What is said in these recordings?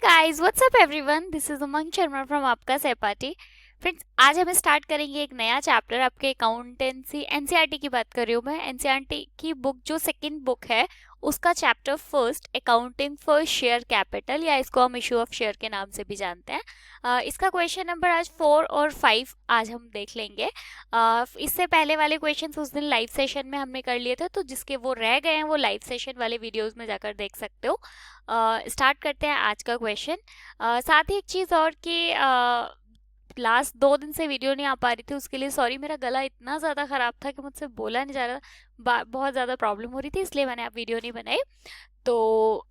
Guys what's up everyone, this is Umang Sharma from आपका सहपाठी। Friends, आज हम स्टार्ट करेंगे एक नया चैप्टर। आपके अकाउंटेंसी एनसीईआरटी की बात कर रही हूँ मैं। एनसीईआरटी की बुक जो सेकंड बुक है उसका chapter first, accounting for share capital, या इसको हम इशू ऑफ शेयर के नाम से भी जानते हैं। इसका क्वेश्चन नंबर आज 4 और 5 आज हम देख लेंगे। इससे पहले वाले क्वेश्चंस उस दिन लाइव सेशन में हमने कर लिए थे, तो जिसके वो रह गए हैं वो लाइव सेशन वाले वीडियोस में जाकर देख सकते हो। स्टार्ट करते हैं आज का क्वेश्चन। साथ ही एक चीज़ और कि लास्ट 2 दिन से वीडियो नहीं आ पा रही थी, उसके लिए सॉरी। मेरा गला इतना ज़्यादा ख़राब था कि मुझसे बोला नहीं जा रहा था, बहुत ज़्यादा प्रॉब्लम हो रही थी, इसलिए मैंने आप वीडियो नहीं बनाई। तो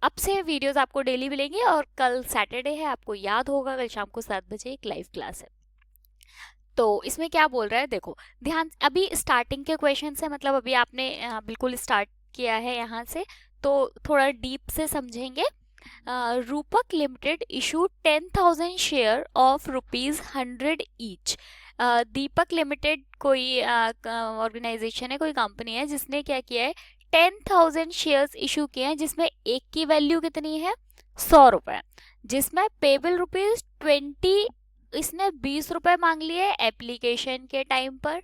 अब से वीडियोस आपको डेली मिलेंगे, और कल सैटरडे है, आपको याद होगा कल शाम को 7 बजे एक लाइव क्लास है। तो इसमें क्या बोल रहा है देखो ध्यान, अभी स्टार्टिंग के क्वेश्चन है, मतलब अभी आपने बिल्कुल स्टार्ट किया है यहाँ से, तो थोड़ा डीप से समझेंगे। रूपक limited issued 10,000 share of ₹100 each. Deepak limited कोई ऑर्गेनाइजेशन है, कोई कंपनी है, जिसने क्या किया है, 10,000 शेयर्स इशू किए हैं, जिसमें एक की वैल्यू कितनी है, ₹100, जिसमें पेबल ₹20, इसने ₹20 मांग लिए एप्लीकेशन के टाइम पर,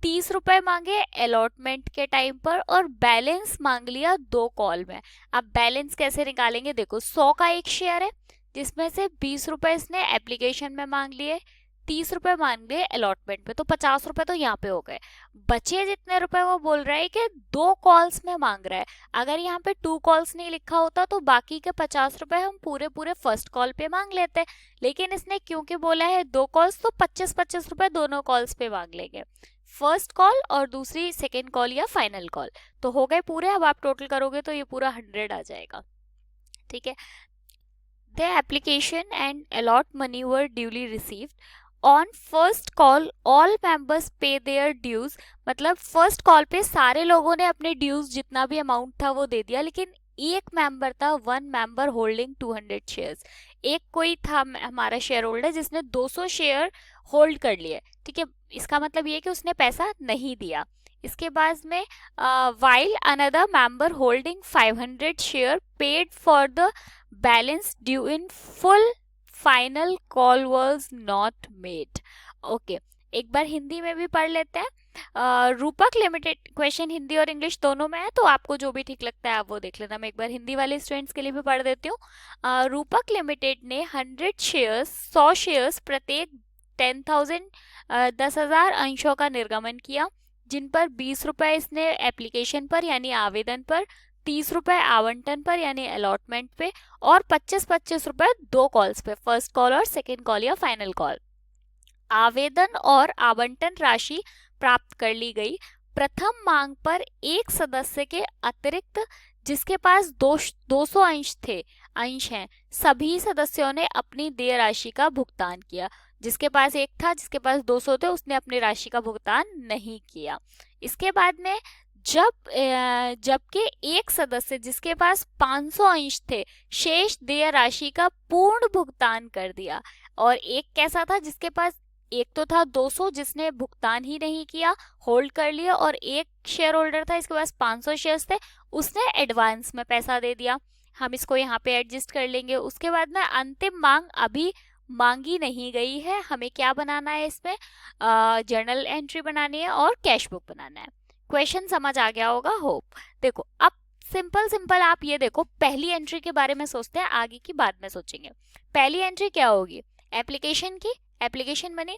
₹30 मांगे अलॉटमेंट के टाइम पर, और बैलेंस मांग लिया 2 कॉल में। अब बैलेंस कैसे निकालेंगे, देखो 100 का एक शेयर है, जिसमें से ₹20 इसने एप्लीकेशन में मांग लिए, ₹30 मांग लिए अलॉटमेंट पे, तो ₹50 तो यहाँ पे हो गए। बचे जितने रुपए वो बोल रहा है कि 2 कॉल्स में मांग रहा है। अगर यहाँ पे 2 कॉल्स नहीं लिखा होता तो बाकी के ₹50 हम पूरे पूरे फर्स्ट कॉल पे मांग लेते, लेकिन इसने क्योंकि बोला है 2 कॉल्स, तो 25-25 दोनों कॉल्स पे मांग लेंगे, फर्स्ट कॉल और दूसरी सेकेंड कॉल या फाइनल कॉल। तो हो गए पूरे। अब आप टोटल करोगे तो ये पूरा 100 आ जाएगा। ठीक है। The application and a lot money were duly received on first call, all members पे देयर ड्यूज। मतलब फर्स्ट कॉल पे सारे लोगों ने अपने ड्यूज जितना भी अमाउंट था वो दे दिया, लेकिन एक मेंबर था, 1 मेंबर होल्डिंग 200 शेयर्स। एक कोई था हमारा शेयर होल्डर जिसने 200 शेयर होल्ड कर लिए। ठीक है, इसका मतलब ये कि उसने पैसा नहीं दिया। इसके बाद में while another member holding 500 share paid for the balance due in full, final call was not made. Okay, एक बार हिंदी में भी पढ़ लेते हैं। रूपक लिमिटेड, क्वेश्चन हिंदी और इंग्लिश दोनों में है, तो आपको जो भी ठीक लगता है आप वो देख लेना। मैं एक बार हिंदी वाले स्टूडेंट्स के लिए भी पढ़ देती हूँ। रूपक लिमिटेड ने 100 शेयर्स, 100 शेयर्स प्रत्येक 10,000 10,000 अंशों का निर्गमन किया, जिन पर ₹20 इसने एप्लीकेशन पर यानी आवेदन पर, ₹30 आवंटन पर यानी अलॉटमेंट पे, और 25-25 दो कॉल्स पे, फर्स्ट कॉल और सेकेंड कॉल या फाइनल कॉल। आवेदन और आवंटन राशि प्राप्त कर ली गई। प्रथम मांग पर एक सदस्य के अतिरिक्त जिसके पास 200 अंश हैं, सभी सदस्यों ने अपनी देय राशि का भुगतान किया। जिसके पास एक था, जिसके पास 200 थे, उसने अपनी राशि का भुगतान नहीं किया। इसके बाद में जबकि एक सदस्य जिसके पास 500 अंश थे, शेष देय राशि का पूर्ण भुगतान कर दिया। और एक कैसा था, जिसके पास एक तो था 200 जिसने भुगतान ही नहीं किया, होल्ड कर लिया, और एक शेयर होल्डर था इसके पास 500 शेयर्स थे, उसने एडवांस में पैसा दे दिया। हम इसको यहाँ पे एडजस्ट कर लेंगे। उसके बाद में अंतिम मांग अभी मांगी नहीं गई है, हमें क्या बनाना है, इसमें जर्नल एंट्री बनानी है और कैश बुक बनाना है। क्वेश्चन समझ आ गया होगा, होप। देखो अब सिंपल सिंपल आप ये देखो, पहली एंट्री के बारे में सोचते हैं, आगे की बाद में सोचेंगे। पहली एंट्री क्या होगी, एप्लीकेशन की, एप्लीकेशन बनी।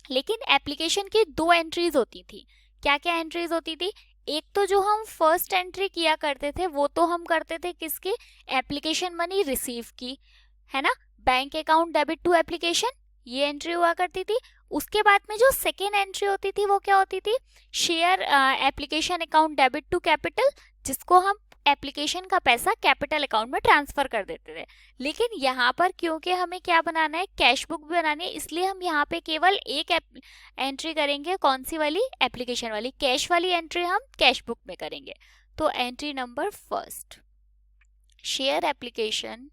लेकिन एप्लीकेशन की 2 एंट्रीज होती थी। क्या क्या एंट्रीज होती थी, एक तो जो हम फर्स्ट एंट्री किया करते थे वो तो हम करते थे किसकी, एप्लीकेशन मनी रिसीव की, है ना, bank account debit to application, ये एंट्री हुआ करती थी। उसके बाद में जो सेकेंड एंट्री होती थी वो क्या होती थी, share application account debit to capital, जिसको हम एप्लीकेशन का पैसा कैपिटल अकाउंट में ट्रांसफर कर देते थे। लेकिन यहाँ पर क्योंकि हमें क्या बनाना है, कैश बुक बनानी है, इसलिए हम यहाँ पे केवल एक एंट्री करेंगे, कौन सी वाली, एप्लीकेशन वाली। कैश वाली एंट्री हम कैश बुक में करेंगे। तो entry number first, share application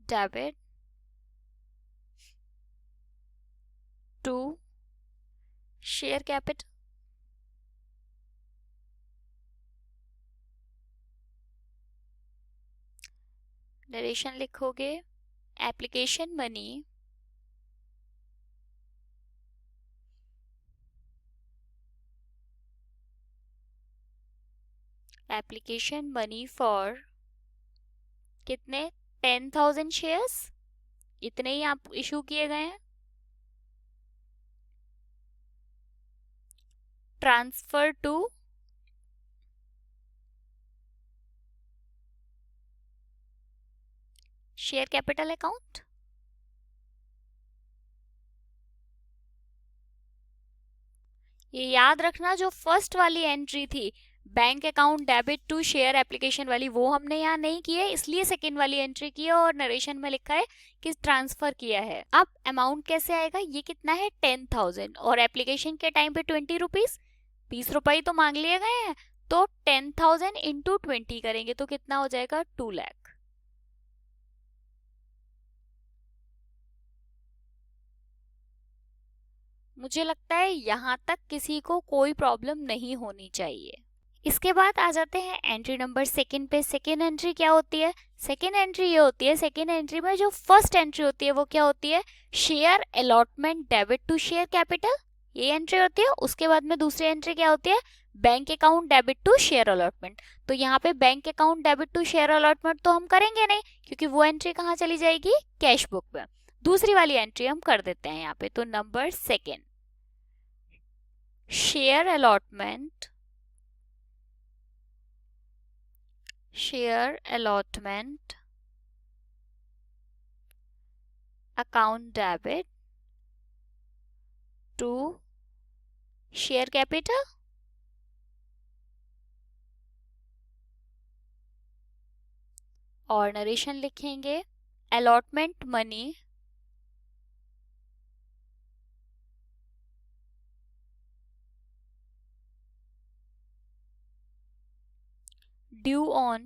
debit to share capital, narration लिखोगे, application money, application money for कितने, 10,000 शेयर्स, इतने ही आप इशू किए गए हैं। Transfer to share capital account, ये याद रखना जो फर्स्ट वाली एंट्री थी bank account debit to share application वाली, वो हमने यहाँ नहीं की है, इसलिए सेकेंड वाली एंट्री की है और नरेशन में लिखा है कि ट्रांसफर किया है। अब अमाउंट कैसे आएगा, ये कितना है 10,000 और एप्लीकेशन के टाइम पे 20 रुपीज, 20 रुपए तो मांग लिए गए हैं, तो 10,000 इंटू 20 करेंगे तो कितना हो जाएगा 2 लाख। मुझे लगता है यहाँ तक किसी को कोई प्रॉब्लम नहीं होनी चाहिए। इसके बाद आ जाते हैं एंट्री नंबर सेकंड पे। सेकंड एंट्री क्या होती है, सेकंड एंट्री ये होती है, सेकंड एंट्री में जो फर्स्ट एंट्री होती है वो क्या होती है, share allotment debit to share capital, ये एंट्री होती है। उसके बाद में दूसरी एंट्री क्या होती है, bank account debit to share allotment. तो यहाँ पे bank account debit to share allotment तो हम करेंगे नहीं, क्योंकि वो एंट्री कहाँ चली जाएगी, कैश बुक पे। दूसरी वाली एंट्री हम कर देते हैं यहाँ पे। तो number second, share allotment, share allotment account debit to share capital, और नरेशन लिखेंगे allotment money due on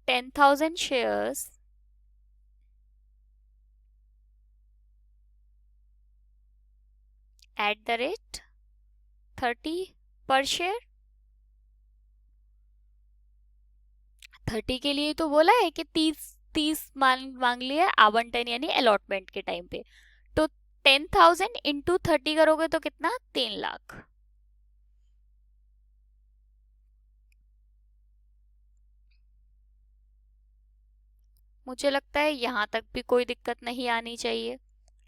10,000 shares at the rate 30 per share। 30 के लिए तो बोला है कि 30 मांग लिया आवंटन यानी अलॉटमेंट के टाइम पे। तो 10,000 इंटू 30 करोगे तो कितना, 3 लाख। मुझे लगता है यहाँ तक भी कोई दिक्कत नहीं आनी चाहिए।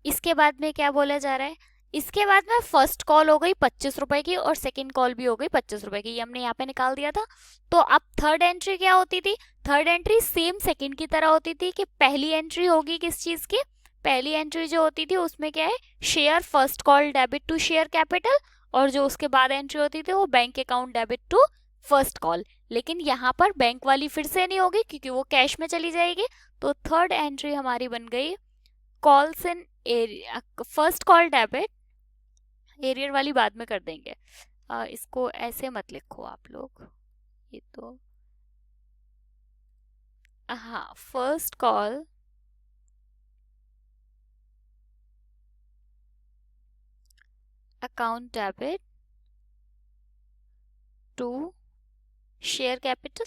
इसके बाद में क्या बोला जा रहा है, इसके बाद में फर्स्ट कॉल हो गई 25 रुपए की और सेकंड कॉल भी हो गई 25 रुपए की, ये हमने यहाँ पे निकाल दिया था। तो अब थर्ड एंट्री क्या होती थी, थर्ड एंट्री सेम सेकंड की तरह होती थी कि पहली एंट्री होगी किस चीज की, पहली एंट्री जो होती थी उसमें क्या है, share first call debit to share capital, और जो उसके बाद एंट्री होती थी वो bank account debit to first call. लेकिन यहाँ पर बैंक वाली फिर से नहीं होगी क्योंकि वो कैश में चली जाएगी। तो थर्ड एंट्री हमारी बन गई calls in area, first call debit, arrear वाली बाद में कर देंगे, इसको ऐसे मत लिखो आप लोग, ये तो हाँ, first call account debit to share capital,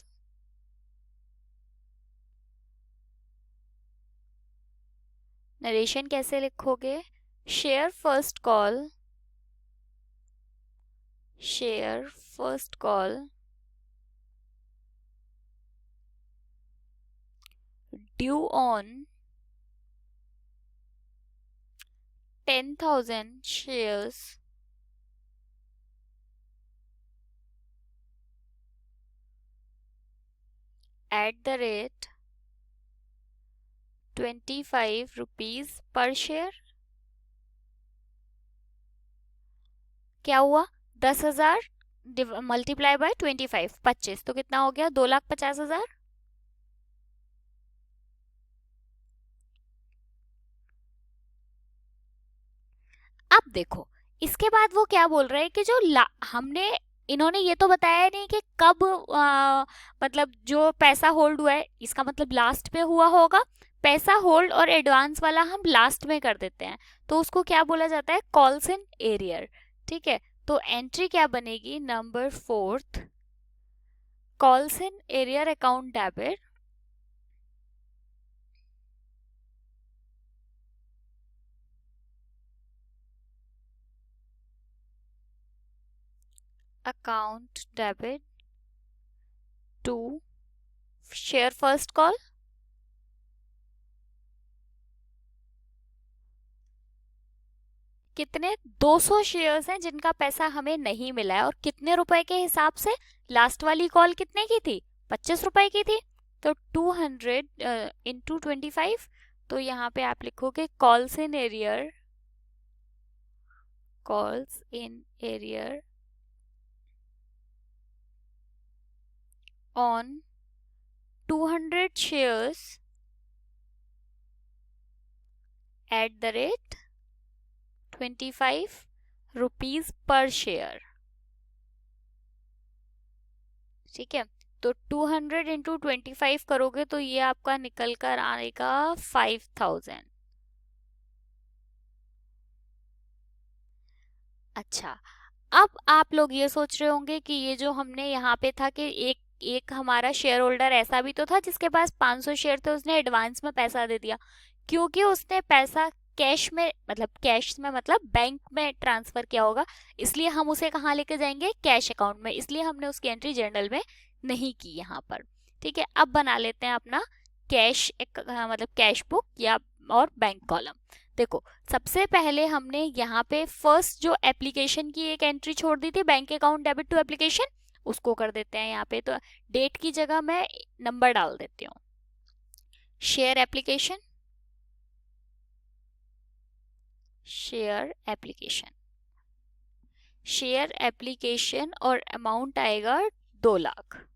narration कैसे लिखोगे, share first call, share first call due on 10,000 shares at the rate 25 rupees per share. क्या हुआ, 10,000 मल्टीप्लाई बाय 25, 25 तो कितना हो गया, 2,50,000। अब देखो इसके बाद वो क्या बोल रहे हैं कि जो हमने, इन्होंने ये तो बताया नहीं कि कब मतलब जो पैसा होल्ड हुआ है इसका मतलब लास्ट पे हुआ होगा, पैसा होल्ड और एडवांस वाला हम लास्ट में कर देते हैं, तो उसको क्या बोला जाता है, कॉल्स इन एरियर। ठीक है, तो एंट्री क्या बनेगी, number 4th, calls in arrear account debit account debit to share first call. कितने, 200 शेयर्स हैं जिनका पैसा हमें नहीं मिला है, और कितने रुपए के हिसाब से, लास्ट वाली कॉल कितने की थी, 25 रुपए की थी, तो 200 इंटू 25, तो यहाँ पे आप लिखोगे calls in arrear, calls in arrear on 200 shares at the rate 25 rupees per share. ठीक है, तो 200 इंटू 25 करोगे तो ये आपका निकल कर आएगा 5000। अच्छा, अब आप लोग ये सोच रहे होंगे कि ये जो हमने यहाँ पे था कि एक एक हमारा शेयर होल्डर ऐसा भी तो था जिसके पास 500 शेयर थे, उसने एडवांस में पैसा दे दिया, क्योंकि उसने पैसा कैश में, मतलब कैश में मतलब बैंक में ट्रांसफर किया होगा, इसलिए हम उसे कहाँ लेके जाएंगे, कैश अकाउंट में, इसलिए हमने उसकी एंट्री जर्नल में नहीं की यहाँ पर। ठीक है, अब बना लेते हैं अपना कैश मतलब कैश बुक या और बैंक कॉलम। देखो, सबसे पहले हमने यहाँ पे फर्स्ट जो एप्लीकेशन की एक एंट्री छोड़ दी थी, bank account debit to application, उसको कर देते हैं यहाँ पे। तो डेट की जगह मैं नंबर डाल देती हूँ, share application, share application, share application, और अमाउंट आएगा 2 लाख।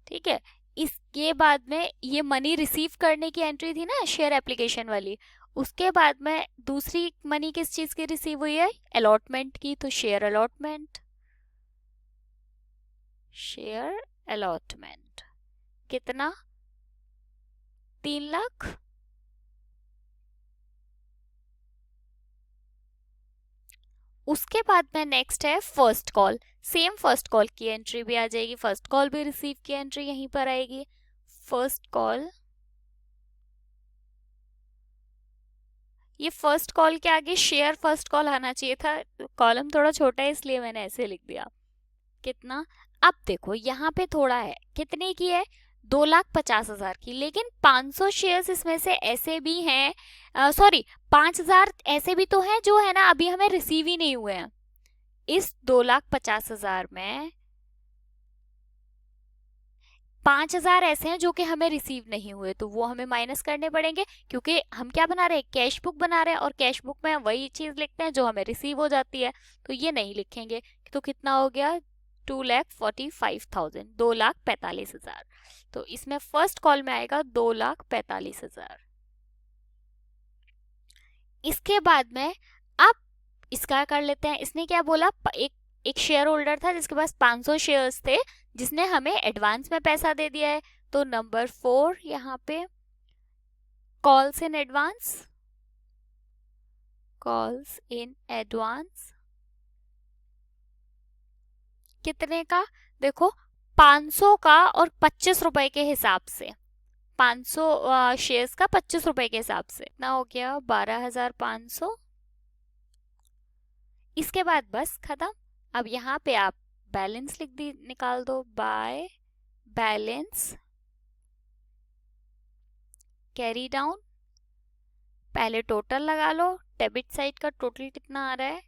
ठीक है, इसके बाद में ये मनी रिसीव करने की एंट्री थी ना शेयर एप्लीकेशन वाली, उसके बाद में दूसरी मनी किस चीज की रिसीव हुई है, अलॉटमेंट की, तो शेयर अलॉटमेंट, शेयर अलॉटमेंट कितना, 3 लाख। उसके बाद में नेक्स्ट है first call, same first call की एंट्री भी आ जाएगी, फर्स्ट कॉल भी रिसीव की एंट्री यहीं पर आएगी, फर्स्ट कॉल। ये फर्स्ट कॉल के आगे शेयर फर्स्ट कॉल आना चाहिए था, कॉलम थोड़ा छोटा है इसलिए मैंने ऐसे लिख दिया। कितना, अब देखो यहाँ पे थोड़ा है, कितने की है, 2,50,000 की, लेकिन 500 शेयर्स इसमें से ऐसे भी हैं, सॉरी 5,000 ऐसे भी तो हैं जो है ना अभी हमें रिसीव ही नहीं हुए हैं। इस 2,50,000 में 5,000 ऐसे हैं जो कि हमें रिसीव नहीं हुए, तो वो हमें माइनस करने पड़ेंगे, क्योंकि हम क्या बना रहे हैं, कैश बुक बना रहे हैं, और कैश बुक में वही चीज लिखते हैं जो हमें रिसीव हो जाती है, तो ये नहीं लिखेंगे। तो कितना हो गया, 2,45,000, 2,45,000। तो इसमें फर्स्ट कॉल में आएगा 2,45,000। इसके बाद में अब इसका कर लेते हैं, इसने क्या बोला, एक शेयर होल्डर था जिसके पास 500 शेयर्स थे, जिसने हमें एडवांस में पैसा दे दिया है, तो नंबर 4 यहाँ पे calls in advance, calls in advance कितने का, देखो 500 का और 25 रुपए के हिसाब से, 500 शेयर्स का 25 रुपए के हिसाब से ना हो गया 12,500। इसके बाद बस खत्म। अब यहाँ पे आप बैलेंस लिख दी, निकाल दो, बाय बैलेंस कैरी डाउन, पहले टोटल लगा लो, डेबिट साइड का टोटल कितना आ रहा है,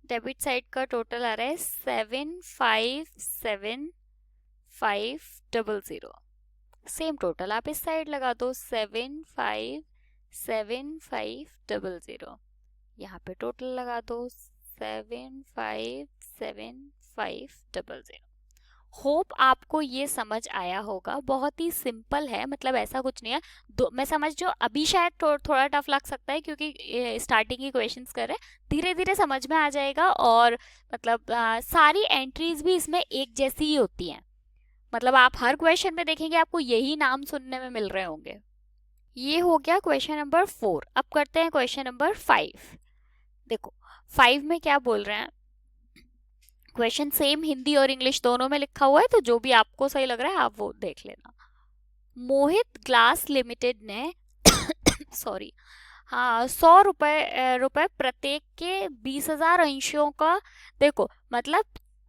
डेबिट साइड का टोटल आ रहा है 757,500। सेम टोटल आप इस साइड लगा दो, 757,500, यहाँ पे टोटल लगा दो 757,500। होप आपको ये समझ आया होगा, बहुत ही सिंपल है, मतलब ऐसा कुछ नहीं है। मैं समझ जो अभी शायद थोड़ा टफ लग सकता है क्योंकि स्टार्टिंग की क्वेश्चंस कर रहे हैं, धीरे धीरे समझ में आ जाएगा, और मतलब सारी एंट्रीज भी इसमें एक जैसी ही होती हैं, मतलब आप हर क्वेश्चन में देखेंगे आपको यही नाम सुनने में मिल रहे होंगे। ये हो गया क्वेश्चन नंबर 4। अब करते हैं क्वेश्चन नंबर 5। देखो 5 में क्या बोल रहे हैं, क्वेश्चन सेम हिंदी और इंग्लिश दोनों में लिखा हुआ है, तो जो भी आपको सही लग रहा है आप वो देख लेना। मोहित ग्लास लिमिटेड ने सॉरी, हाँ, 100 रुपए प्रत्येक के 20,000 अंशों का, देखो मतलब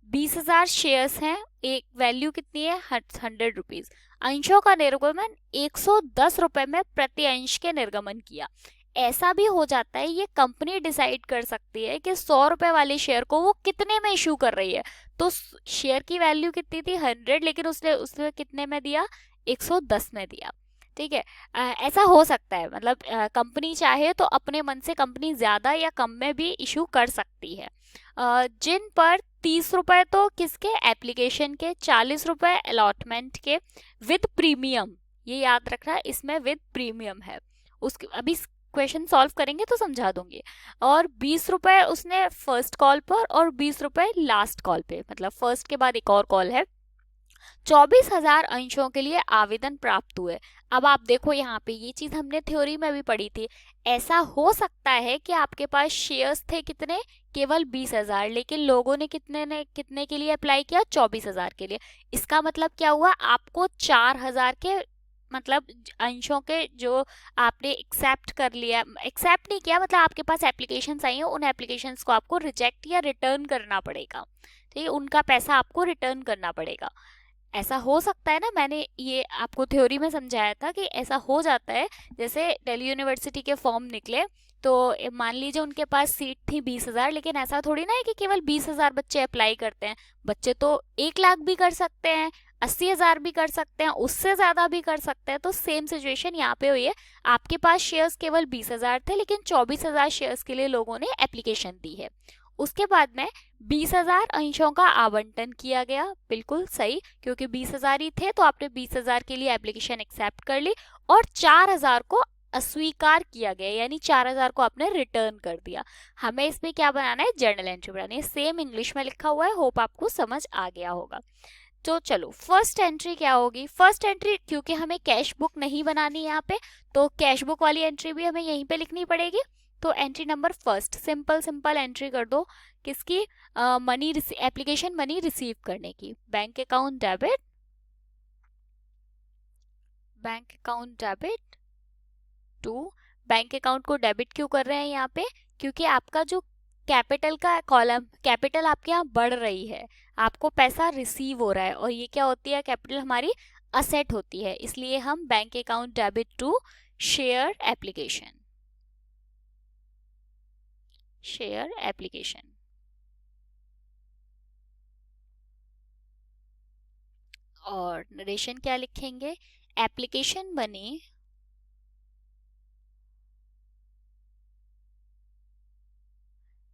20,000 शेयर्स हैं, एक वैल्यू कितनी है 100 रुपीज, अंशों का निर्गमन 110 रुपए में प्रति अंश के निर्गमन किया। ऐसा भी हो जाता है, ये कंपनी डिसाइड कर सकती है कि 100 रुपए वाले शेयर को वो कितने में इशू कर रही है। तो शेयर की वैल्यू कितनी थी 100, लेकिन उसने उसने कितने में दिया 110 में दिया। ठीक है, ऐसा हो सकता है, मतलब कंपनी चाहे तो अपने मन से कंपनी ज्यादा या कम में भी इशू कर सकती है। जिन पर 30 रुपए तो किसके, एप्लीकेशन के, 40 रुपए अलॉटमेंट के विद प्रीमियम, ये याद रखना इसमें विद प्रीमियम है। उसके अभी क्वेश्चन सॉल्व करेंगे तो समझा दूंगी। और 20 रुपए उसने फर्स्ट कॉल पर और 20 रुपए लास्ट कॉल पे, मतलब फर्स्ट के बाद एक और कॉल है। 24,000 अंशों के लिए आवेदन प्राप्त हुए। अब आप देखो यहाँ पे ये चीज हमने थ्योरी में भी पढ़ी थी। ऐसा हो सकता है कि आपके पास शेयर्स थे कितने, केवल 20,000, लेकिन लोगों ने कितने के लिए अप्लाई किया, 24,000 के लिए। इसका मतलब क्या हुआ, आपको 4,000 के मतलब अंशों के जो आपने एक्सेप्ट कर लिया, एक्सेप्ट नहीं किया मतलब आपके पास एप्लीकेशंस आई हैं, उन एप्लीकेशंस को आपको रिजेक्ट या रिटर्न करना पड़ेगा। ठीक है, उनका पैसा आपको रिटर्न करना पड़ेगा। ऐसा हो सकता है ना, मैंने ये आपको थ्योरी में समझाया था कि ऐसा हो जाता है। जैसे दिल्ली यूनिवर्सिटी के फॉर्म निकले, तो मान लीजिए उनके पास सीट थी 20,000, लेकिन ऐसा थोड़ी ना है कि केवल 20,000 बच्चे अप्लाई करते हैं। बच्चे तो 1 लाख भी कर सकते हैं, 80,000 भी कर सकते हैं, उससे ज्यादा भी कर सकते हैं। तो सेम सिचुएशन यहाँ पे हुई है। आपके पास शेयर्स केवल 20,000 थे, लेकिन 24,000 शेयर्स के लिए लोगों ने एप्लीकेशन दी है। उसके बाद में 20,000 अंशों का आवंटन किया गया, बिल्कुल सही, क्योंकि 20,000 ही थे तो आपने 20,000 के लिए एप्लीकेशन एक्सेप्ट कर ली। और 4,000 को अस्वीकार किया गया, यानी 4,000 को आपने रिटर्न कर दिया। हमें इसमें क्या बनाना है, जर्नल एंट्री बनानी है। सेम इंग्लिश में लिखा हुआ है, होप आपको समझ आ गया होगा। तो चलो फर्स्ट एंट्री क्या होगी, फर्स्ट एंट्री क्योंकि हमें कैश बुक नहीं बनानी है यहाँ पे, तो कैश बुक वाली एंट्री भी हमें यहीं पे लिखनी पड़ेगी। तो entry number first, simple simple entry कर दो, किसकी, मनी एप्लीकेशन मनी रिसीव करने की। Bank account debit, bank account debit to, bank account को डेबिट क्यों कर रहे हैं यहाँ पे, क्योंकि आपका जो कैपिटल का कॉलम, कैपिटल आपके यहाँ बढ़ रही है, आपको पैसा रिसीव हो रहा है, और ये क्या होती है, कैपिटल हमारी असेट होती है, इसलिए हम bank account debit to share application, share application. और नरेशन क्या लिखेंगे, application money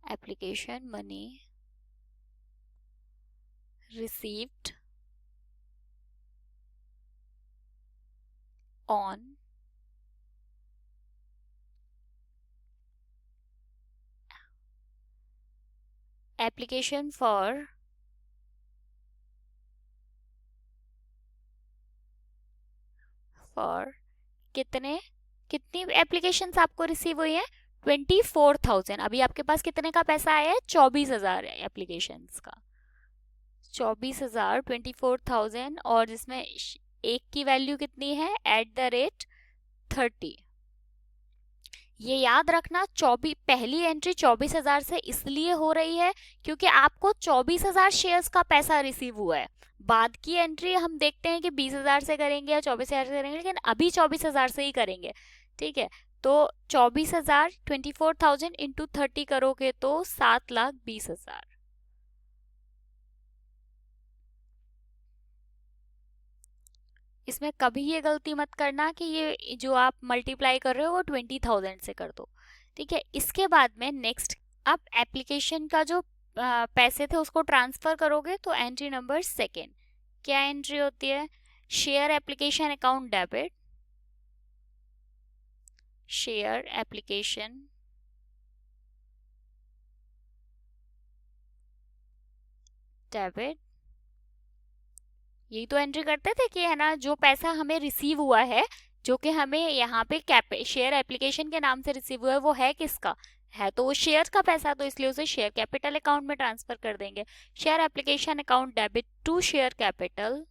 application money received on application for कितने, कितनी एप्लीकेशंस आपको रिसीव हुई है, 24,000। अभी आपके पास कितने का पैसा आया है, 24,000 एप्लीकेशंस का, 24,000, 24,000, और जिसमें एक की वैल्यू कितनी है, @30। ये याद रखना, 24 पहली एंट्री 24,000 से इसलिए हो रही है क्योंकि आपको 24,000 शेयर्स का पैसा रिसीव हुआ है। बाद की एंट्री हम देखते हैं कि 20,000 से करेंगे या 24,000 से करेंगे, लेकिन अभी 24,000 से ही करेंगे। ठीक है, तो 24,000, 24,000 इंटू 30 करोगे तो 7,20,000। इसमें कभी ये गलती मत करना कि ये जो आप मल्टीप्लाई कर रहे हो वो 20,000 से कर दो। ठीक है, इसके बाद में नेक्स्ट, अब एप्लीकेशन का जो पैसे थे उसको ट्रांसफर करोगे, तो एंट्री नंबर सेकेंड क्या एंट्री होती है, share application account debit, share application debit, यही तो एंट्री करते थे कि है ना, जो पैसा हमें रिसीव हुआ है, जो कि हमें यहाँ पे शेयर एप्लीकेशन के नाम से रिसीव हुआ है, वो है किसका, है तो वो शेयर का पैसा, तो इसलिए उसे शेयर कैपिटल अकाउंट में ट्रांसफर कर देंगे। Share application account debit to share capital.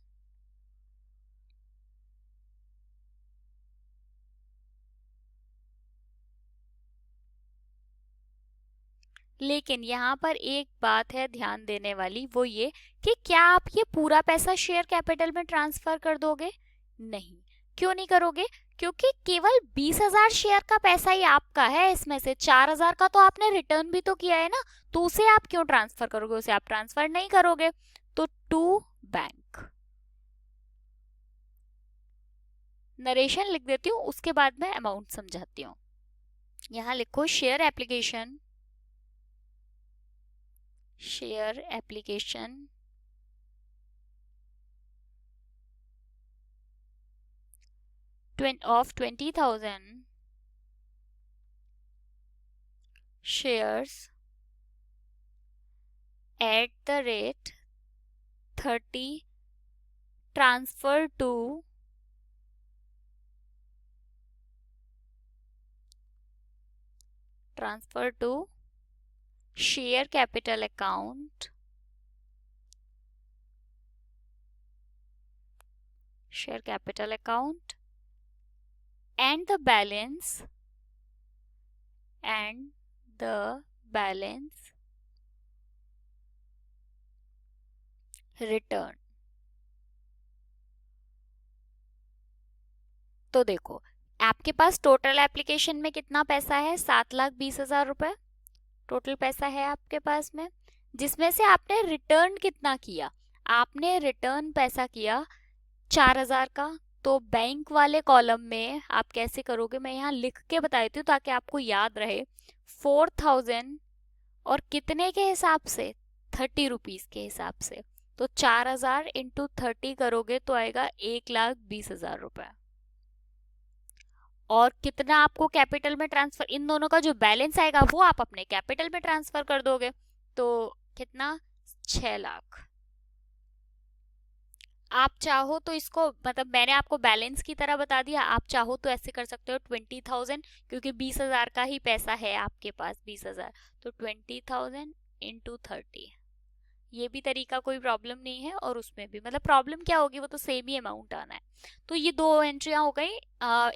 लेकिन यहाँ पर एक बात है ध्यान देने वाली, वो ये कि क्या आप ये पूरा पैसा शेयर कैपिटल में ट्रांसफर कर दोगे? नहीं। क्यों नहीं करोगे? क्योंकि केवल 20,000 शेयर का पैसा ही आपका है, इसमें से 4,000 का तो आपने रिटर्न भी तो किया है ना, तो उसे आप क्यों ट्रांसफर करोगे? उसे आप ट्रांसफर नहीं करोगे। तो टू बैंक। नरेशन लिख देती हूँ, उसके बाद मैं अमाउंट समझाती हूँ। यहाँ लिखो share application, share application of 20,000 shares at the rate 30 transfer to share capital account, and the balance return। तो देखो, आपके पास टोटल एप्लीकेशन में कितना पैसा है? 7,20,000 रुपए टोटल पैसा है आपके पास में, जिसमें से आपने रिटर्न कितना किया? आपने रिटर्न पैसा किया 4,000 का। तो बैंक वाले कॉलम में आप कैसे करोगे, मैं यहाँ लिख के बता देती हूँ ताकि आपको याद रहे। 4,000 और कितने के हिसाब से? 30 रुपीज के हिसाब से। तो 4,000 इंटू 30 करोगे तो आएगा 1,20,000 रुपए। और कितना आपको कैपिटल में ट्रांसफर, इन दोनों का जो बैलेंस आएगा वो आप अपने कैपिटल में ट्रांसफर कर दोगे। तो कितना? 6 लाख। आप चाहो तो इसको, मतलब मैंने आपको बैलेंस की तरह बता दिया, आप चाहो तो ऐसे कर सकते हो 20,000, क्योंकि 20,000 का ही पैसा है आपके पास, 20,000। तो 20,000 इंटू 30, ये भी तरीका कोई प्रॉब्लम नहीं है। और उसमें भी मतलब प्रॉब्लम क्या होगी, वो तो सेम ही अमाउंट आना है। तो ये दो एंट्रियां हो गई।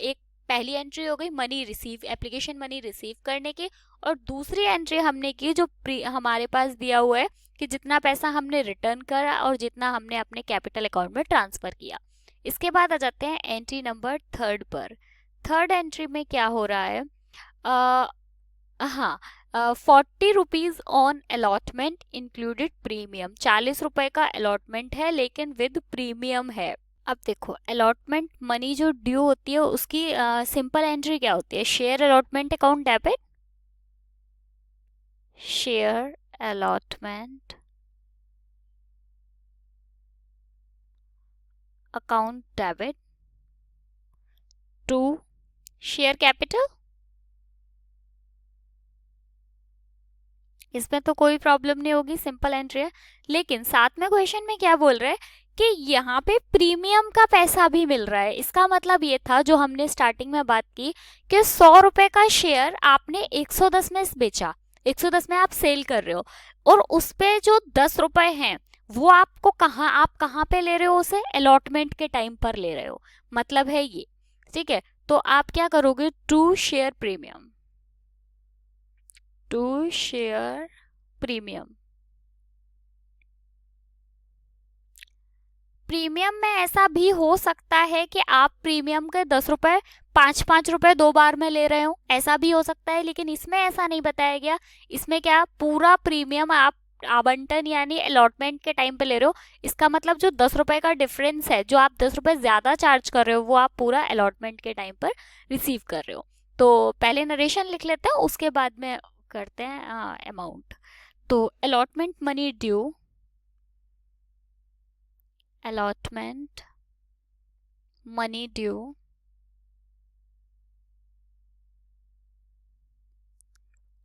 एक पहली एंट्री हो गई money receive, application money receive करने की, और दूसरी एंट्री हमने की जो हमारे पास दिया हुआ है कि जितना पैसा हमने रिटर्न करा और जितना हमने अपने कैपिटल अकाउंट में ट्रांसफर किया। इसके बाद आ जाते हैं एंट्री नंबर 3 पर। थर्ड एंट्री में क्या हो रहा है? हाँ, 40 rupees on allotment included premium. 40 रुपए का अलॉटमेंट है लेकिन विद प्रीमियम है। अब देखो, अलॉटमेंट मनी जो ड्यू होती है उसकी सिंपल एंट्री क्या होती है? Share allotment account debit, share allotment account debit to share capital. इसमें तो कोई प्रॉब्लम नहीं होगी, सिंपल एंट्री है। लेकिन साथ में क्वेश्चन में क्या बोल रहे हैं कि यहाँ पे प्रीमियम का पैसा भी मिल रहा है। इसका मतलब ये था जो हमने स्टार्टिंग में बात की कि 100 रुपए का शेयर आपने 110 में बेचा, 110 में आप सेल कर रहे हो, और उस पे जो 10 रुपए हैं वो आपको आप कहाँ पे ले रहे हो? उसे अलॉटमेंट के टाइम पर ले रहे हो, मतलब है ये। ठीक है, तो आप क्या करोगे? To share premium, to share premium. Premium में ऐसा भी हो सकता है कि आप प्रीमियम के 10 रुपए 5-5 रुपए 2 बार में ले रहे हो, ऐसा भी हो सकता है। लेकिन इसमें ऐसा नहीं बताया गया। इसमें क्या, पूरा प्रीमियम आप आवंटन यानी अलॉटमेंट के टाइम पे ले रहे हो। इसका मतलब जो 10 रुपए का डिफरेंस है, जो आप 10 रुपए ज्यादा चार्ज कर रहे हो, वो आप पूरा अलॉटमेंट के टाइम पर रिसीव कर रहे हो। तो पहले नरेशन लिख लेते हैं, उसके बाद में करते हैं अमाउंट। तो allotment money due, allotment money due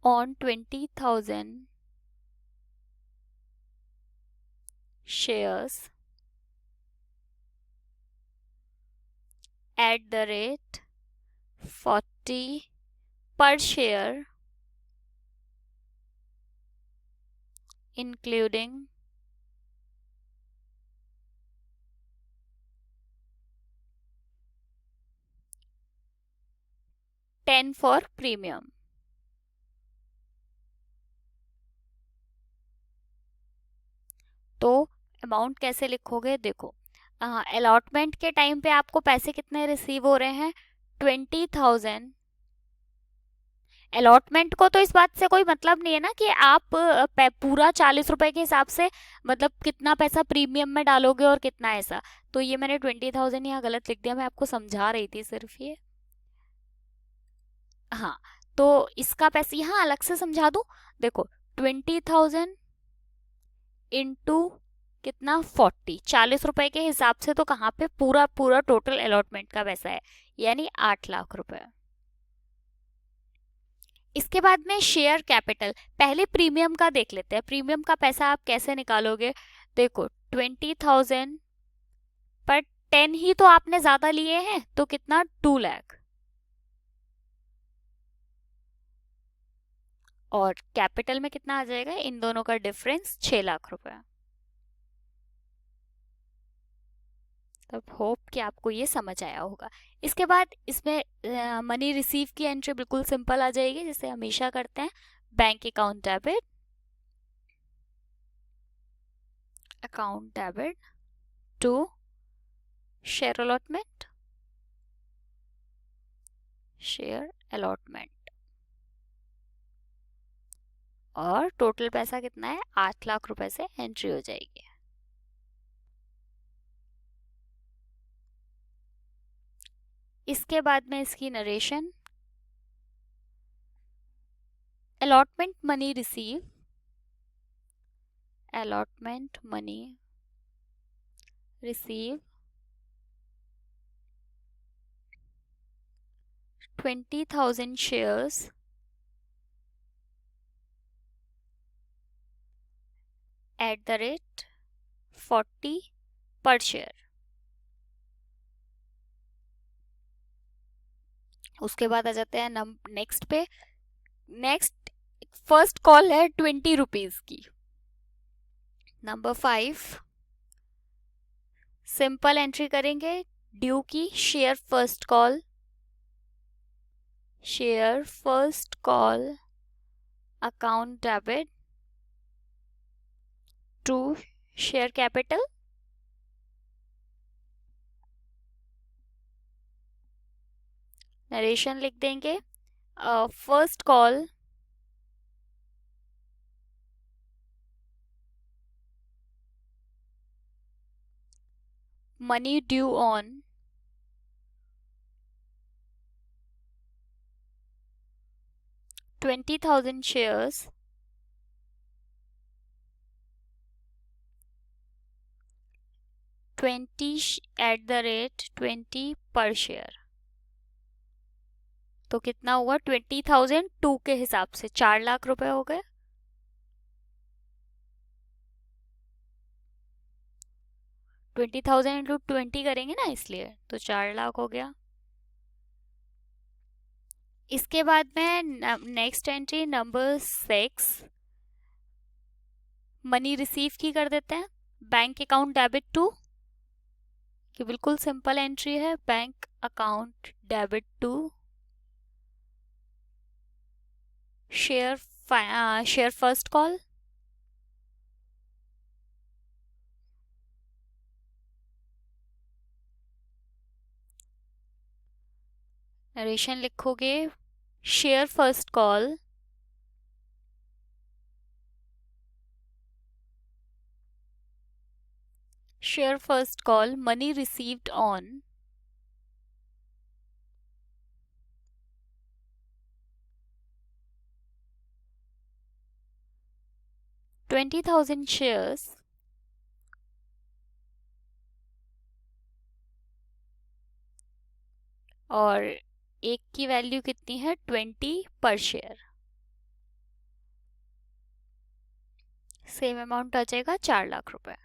on 20,000 shares @40 per share including 10 for premium। तो अमाउंट कैसे लिखोगे, देखो अलॉटमेंट के टाइम पे आपको पैसे कितने रिसीव हो रहे हैं, 20,000। अलॉटमेंट को तो इस बात से कोई मतलब नहीं है ना कि आप पूरा 40 रुपए के हिसाब से मतलब कितना पैसा प्रीमियम में डालोगे और कितना ऐसा। तो ये मैंने 20,000 यहाँ गलत लिख दिया, मैं आपको समझा रही थी सिर्फ ये। हाँ, तो इसका पैसा यहाँ अलग से समझा दूं, देखो 20,000 इंटू कितना 40, 40 रुपए के हिसाब से तो कहाँ पे पूरा पूरा टोटल अलॉटमेंट का पैसा है, यानी 8 लाख रुपए। इसके बाद में शेयर कैपिटल, पहले प्रीमियम का देख लेते हैं। प्रीमियम का पैसा आप कैसे निकालोगे, देखो 20,000 पर 10 ही तो आपने ज्यादा लिए हैं, तो कितना 2 लाख, और कैपिटल में कितना आ जाएगा, इन दोनों का डिफरेंस 6 लाख रुपए। तब होप कि आपको ये समझ आया होगा। इसके बाद इसमें मनी रिसीव की एंट्री बिल्कुल सिंपल आ जाएगी, जैसे हमेशा करते हैं। Bank account debit to share allotment, और टोटल पैसा कितना है, 8 लाख रुपए से एंट्री हो जाएगी। इसके बाद में इसकी narration, allotment money receive, allotment money receive 20,000 shares @40 per share। उसके बाद आ जाते हैं नेक्स्ट पे। नेक्स्ट फर्स्ट कॉल है 20 रुपीज की। नंबर 5 सिंपल एंट्री करेंगे ड्यू की, share first call account debit to share capital. Narration लिख देंगे, first call money due on 20,000 shares @20 per share। तो कितना हुआ, 20,000 2 के हिसाब से 4 लाख रुपए हो गए। 20,000 इंटू 20 करेंगे ना, इसलिए तो 4 लाख हो गया। इसके बाद में next entry number 6 money receive की कर देते हैं, बैंक अकाउंट डेबिट टू, कि बिल्कुल सिंपल एंट्री है, bank account debit to share first call. Narration लिखोगे, share first call money received on 20,000 shares और एक की वैल्यू कितनी है, 20 पर शेयर। सेम अमाउंट आ जाएगा 4 लाख रुपए।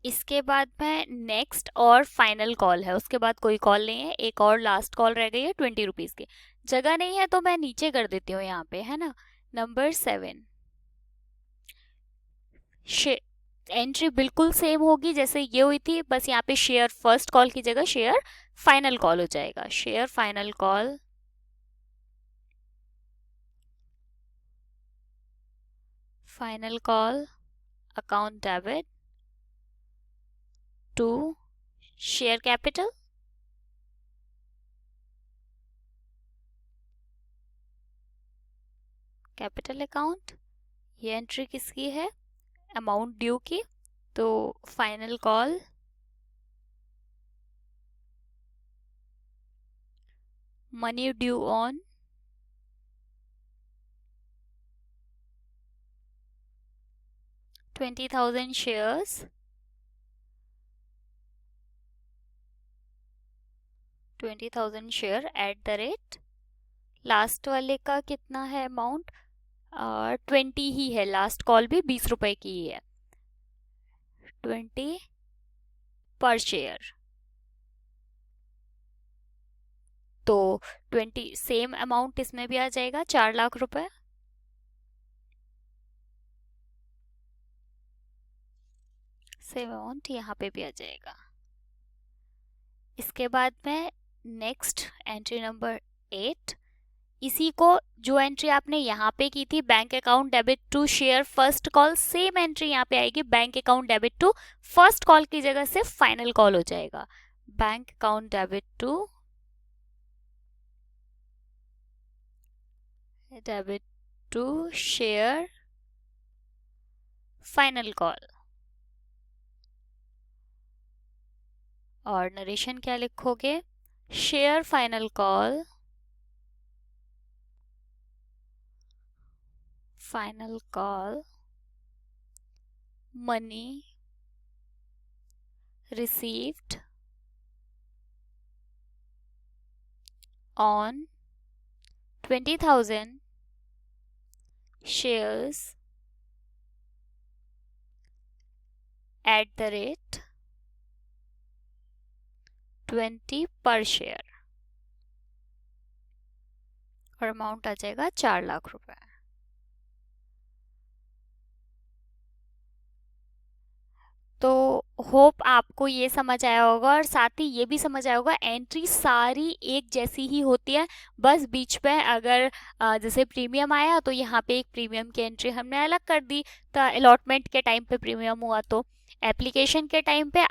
इसके बाद में नेक्स्ट और फाइनल कॉल है, उसके बाद कोई कॉल नहीं है, एक और लास्ट कॉल रह गई है 20 रुपीज की। जगह नहीं है तो मैं नीचे कर देती हूँ यहाँ पे, है ना। नंबर 7, एंट्री बिल्कुल सेम होगी जैसे ये हुई थी, बस यहाँ पे शेयर फर्स्ट कॉल की जगह शेयर फाइनल कॉल हो जाएगा। Share final call, final call account debit to share capital, capital account. ये एंट्री किसकी है, अमाउंट ड्यू की, तो final call money due on 20,000 shares, 20,000 share at the rate, last वाले का कितना है अमाउंट, 20 ही है, लास्ट कॉल भी 20 रुपए की ही है, 20 पर शेयर। तो 20 सेम अमाउंट इसमें भी आ जाएगा, 4 लाख रुपए। सेम अमाउंट यहाँ पे भी आ जाएगा। इसके बाद में नेक्स्ट एंट्री नंबर 8, इसी को जो एंट्री आपने यहाँ पे की थी bank account debit to share first call, same entry यहाँ पे आएगी, bank account debit to first call की जगह से फाइनल कॉल हो जाएगा। Bank account debit to share final call. और नरेशन क्या लिखोगे, share final call, final call money received on 20,000 shares at the rate 20 पर शेयर, और अमाउंट आ जाएगा 4 लाख रुपए। तो होप आपको ये समझ आया होगा, और साथ ही ये भी समझ आया होगा एंट्री सारी एक जैसी ही होती है, बस बीच में अगर जैसे प्रीमियम आया तो यहाँ पे एक प्रीमियम की एंट्री हमने अलग कर दी, तो अलॉटमेंट के टाइम पे प्रीमियम हुआ, तो एप्लीकेशन के टाइम पे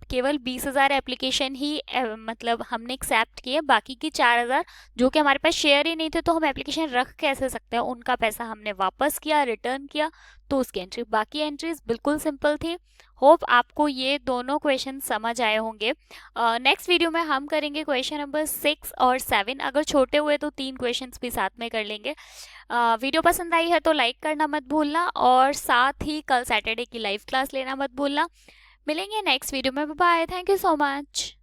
केवल 20,000 एप्लीकेशन ही मतलब हमने एक्सेप्ट किए, बाकी की 4,000 जो कि हमारे पास शेयर ही नहीं थे तो हम एप्लीकेशन रख कैसे सकते हैं, उनका पैसा हमने वापस किया, रिटर्न किया, तो उसकी एंट्री। बाकी एंट्रीज बिल्कुल सिंपल थी। होप आपको ये दोनों क्वेश्चन समझ आए होंगे। नेक्स्ट वीडियो में हम करेंगे क्वेश्चन नंबर 6 और 7, अगर छोटे हुए तो 3 क्वेश्चंस भी साथ में कर लेंगे। वीडियो पसंद आई है तो लाइक करना मत भूलना, और साथ ही कल सैटरडे की लाइव क्लास लेना मत भूलना। मिलेंगे नेक्स्ट वीडियो में, bye, thank you so much.